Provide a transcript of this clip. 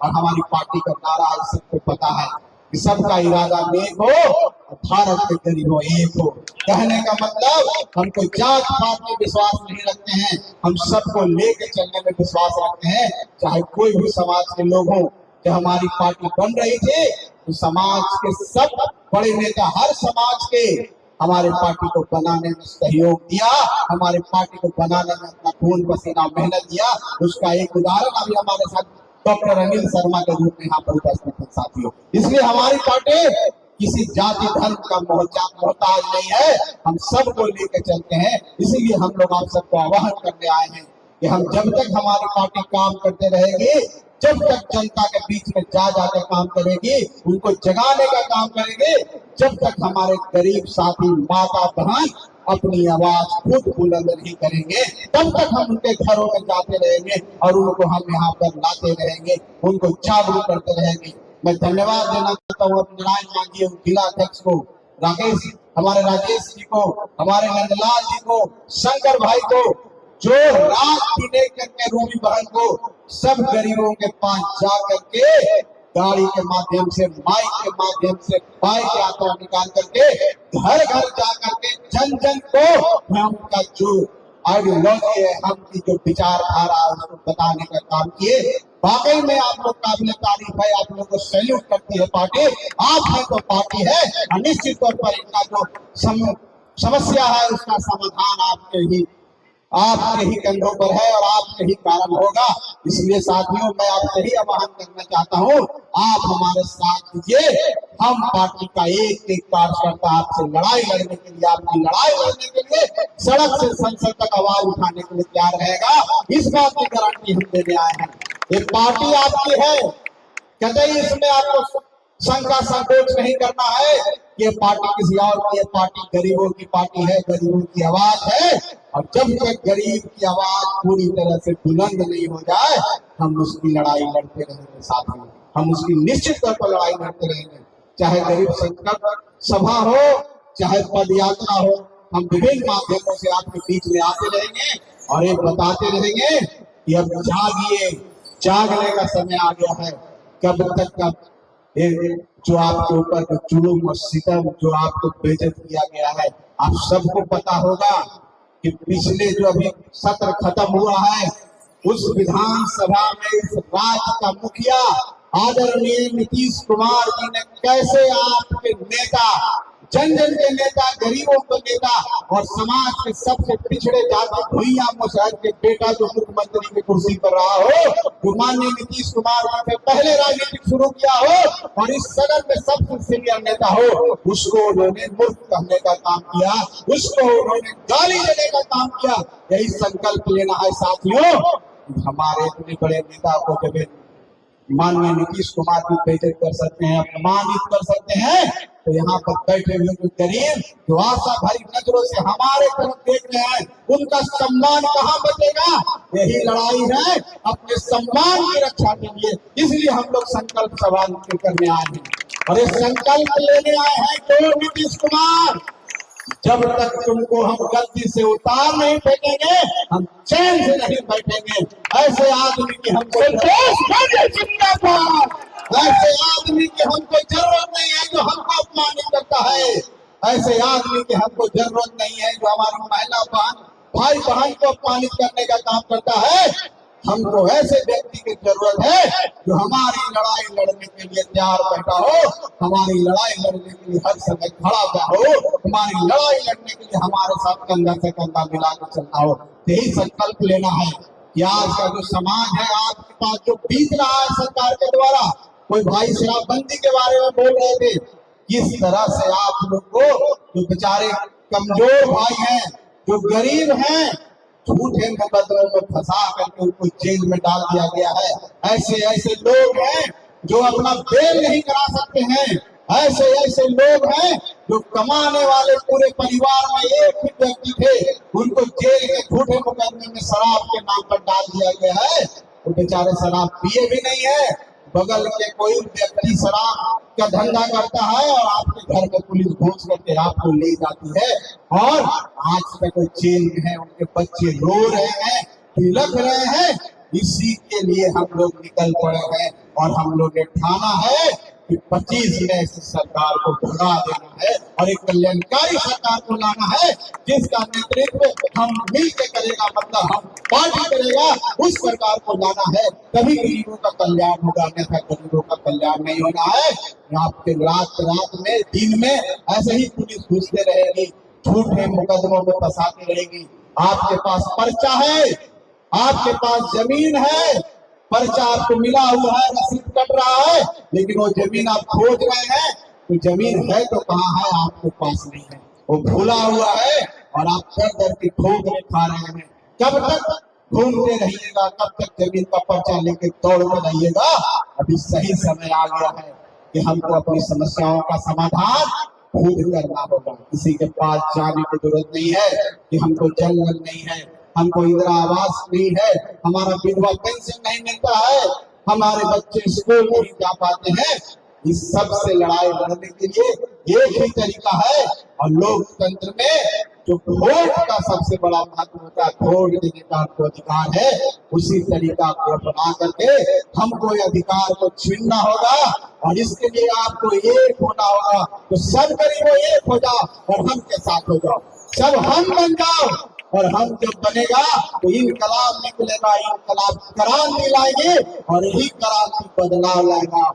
और हमारी पार्टी का नारा आज सबको पता है कि सबका इरादा नेक हो, भारत के गरीबों एक हो। कहने का मतलब हम कोई जात पात में विश्वास नहीं रखते हैं, हम सबको लेके चलने में विश्वास रखते हैं, चाहे कोई भी समाज के लोग हों। जब हमारी पार्टी बन रही थी तो समाज के सब बड़े नेता, हर समाज के हमारे पार्टी को बनाने में सहयोग दिया, हमारे पार्टी को बनाने में अपना खून पसीना मेहनत दिया। उसका एक उदाहरण अभी हमारे साथ डॉक्टर अनिल शर्मा के रूप में यहाँ पर उपस्थित है साथियों। इसलिए हमारी पार्टी किसी जाति धर्म का मोहताज नहीं है, हम सबको लेकर चलते हैं। इसीलिए हम लोग आप सबको आह्वान करने आए हैं कि हम जब तक हमारी पार्टी काम करते रहेगी, जब तक जनता के बीच में जा जाकर काम करेगी, उनको जगाने का काम करेंगे, जब तक हमारे गरीब साथी माता बहन अपनी आवाज खुद बुलंद नहीं करेंगे, तब तक हम उनके घरों में जाते रहेंगे और उनको हम यहाँ पर लाते रहेंगे, उनको जागरूक करते रहेंगे। मैं धन्यवाद देना चाहता हूँ अपने नारायण मांझी जिला अध्यक्ष को, राकेश हमारे राजेश जी को, हमारे नंदलाल जी को, शंकर भाई को, जो रात दिन करके रूबी बहन को सब गरीबों के पास जा करके गाड़ी के माध्यम से, माइक के माध्यम से, बाइक यात्रा निकाल करके घर घर जा करके जन जन को हम उनका जो आइडियोलॉजी है, हम की जो विचारधारा है उसको बताने का काम किए। वाकई में आप लोग काबिल तारीफ है, आप लोग को सैल्यूट करती है पार्टी। आप में तो पार्टी है, निश्चित तौर पर इनका जो समस्या है उसका समाधान आपके ही कंधों पर है और आपके ही कारण होगा। इसलिए साथियों मैं आपसे ही आह्वान करना चाहता हूँ, आप हमारे साथ दीजिए। हम पार्टी का एक एक कार्यकर्ता आपसे लड़ाई लड़ने के लिए, आपकी लड़ाई लड़ने के लिए, सड़क से संसद तक आवाज उठाने के लिए तैयार रहेगा। इस बात की गारंटी हम देने आए हैं। ये पार्टी आपकी है, कतई इसमें आपको शंका संकोच नहीं करना है। ये पार्टी किसी और की, ये पार्टी गरीबों की पार्टी है, गरीबों की आवाज है। और जब तक गरीब की आवाज पूरी तरह से बुलंद नहीं हो जाए, हम उसकी लड़ाई लड़ते रहेंगे साथियों, हम उसकी निश्चित तौर पर लड़ाई लड़ते रहेंगे। चाहे गरीब संकट सभा हो, चाहे पद यात्रा हो, हम विभिन्न माध्यमों से आपके बीच में आते रहेंगे और एक बताते रहेंगे कि अब जागिए, जागने का समय आ गया है। कब तक कब जो आपके ऊपर जो जुल्म और सितम जो आपको बेइज्जत किया गया है, आप सबको पता होगा कि पिछले जो अभी सत्र खत्म हुआ है, उस विधानसभा में इस राज्य का मुखिया आदरणीय नीतीश कुमार जी ने कैसे आपके नेता, जन जन के नेता, गरीबों के नेता और समाज के सबसे पिछड़े जाति भुइयां मुसहर के बेटा जो मुख्यमंत्री की कुर्सी पर रहा हो, जो माननीय नीतीश कुमार जी से पहले राजनीति शुरू किया हो और इस सदन में सबसे सीनियर नेता हो, उसको उन्होंने मूर्ख कहने का काम किया, उसको उन्होंने गाली देने का काम किया। यही संकल्प लेना है साथियों। हमारे इतने बड़े नेता को जब माननीय नीतीश कुमार भी बेइज्जत कर सकते हैं, अपमानित कर सकते हैं, तो यहाँ पर बैठे हुए जो गरीब जो आशा भरी नजरों से हमारे तरफ देख रहे हैं, उनका सम्मान कहाँ बचेगा? यही लड़ाई है अपने सम्मान की रक्षा के लिए। इसलिए हम लोग संकल्प सभा करने आए हैं और ये संकल्प लेने आए हैं कि नीतीश कुमार, जब तक तुमको हम गद्दी से उतार नहीं फेंकेंगे, हम चैन से नहीं बैठेंगे। ऐसे आदमी की हमको जिंदाबाद, ऐसे आदमी की हमको जरूरत नहीं है जो हमको अपमानित करता है, ऐसे आदमी की हमको जरूरत नहीं है जो हमारी महिला बहन भाई बहन को अपमानित करने का काम करता है। हमको ऐसे व्यक्ति की जरूरत है जो हमारी लड़ाई लड़ने के लिए तैयार बैठा हो, हमारी लड़ाई लड़ने के लिए हर समय खड़ा हुआ हो, हमारी लड़ाई लड़ने के लिए हमारे साथ कंधा से कंधा मिलाकर चलना हो। यही संकल्प लेना है कि आज का जो समाज है, आपके पास जो बीत रहा है सरकार के द्वारा, कोई भाई शराबबंदी के बारे में बोल रहे थे, किस तरह से आप लोग को जो बेचारे कमजोर भाई हैं, जो गरीब हैं, झूठे मुकदमों में फंसा करके उनको जेल में डाल दिया गया है। ऐसे ऐसे लोग हैं जो अपना बेल नहीं करा सकते हैं, ऐसे ऐसे लोग हैं जो कमाने वाले पूरे परिवार में एक ही व्यक्ति थे, उनको जेल के झूठे मुकदमे में शराब के नाम पर डाल दिया गया है। वो बेचारे शराब पिए भी नहीं है, बगल के कोई व्यक्ति शराब का धंधा करता है और आपके घर में पुलिस घुस करके आपको ले जाती है और आज तक जेल में है, उनके बच्चे रो रहे हैं, बिलख रहे हैं। इसी के लिए हम लोग निकल पड़े हैं और हम लोग ने ठाना है कि 25 में इस सरकार को भगा देना है और एक कल्याणकारी सरकार को लाना है जिसका नेतृत्व हम मिलकर करेगा, मतलब हम पार्टी करेगा, उस सरकार को लाना है। तभी गरीबों का कल्याण होगा, अन्यथा गरीबों का कल्याण नहीं होना है। आपके रात में दिन में ऐसे ही पुलिस घुसते रहेगी, झूठे मुकदमों में फंसाती रहेगी। आपके पास पर्चा है, आपके पास जमीन है, पर्चा आपको मिला हुआ है, रसीद कट रहा है, लेकिन वो जमीन आप खोज रहे हैं, तो जमीन है तो कहाँ है, आपके पास नहीं है, वो भूला हुआ है और आप दर दर की ठोकरें खा रहे हैं। कब तक घूमते रहिएगा, कब तक जमीन का पर्चा लेके दौड़ते रहिएगा? अभी सही समय आ गया है कि हमको अपनी समस्याओं का समाधान खुद करना होगा। किसी के पास जाने की जरूरत नहीं है कि हमको जल नल नहीं है, हमको इंदिरा आवास नहीं है, हमारा विधवा पेंशन नहीं मिलता है, हमारे बच्चे स्कूल नहीं जा पाते हैं। इस सब से लड़ाई लड़ने के लिए एक ही तरीका है, और लोकतंत्र में जो वोट का सबसे बड़ा महत्व होता है, वोट देने का आपको अधिकार है, उसी तरीका को अपना करके हमको अधिकार को छीनना होगा। और इसके लिए आपको एक होना होगा, तो सब गरीबों एक हो जाओ और हम के साथ हो जाओ, सब हम बन जाओ, और हम जब बनेगा तो इनकलाब निकलेगा, इनकलाब क्रांति लाएगी और यही क्रांति बदलाव लाएगा।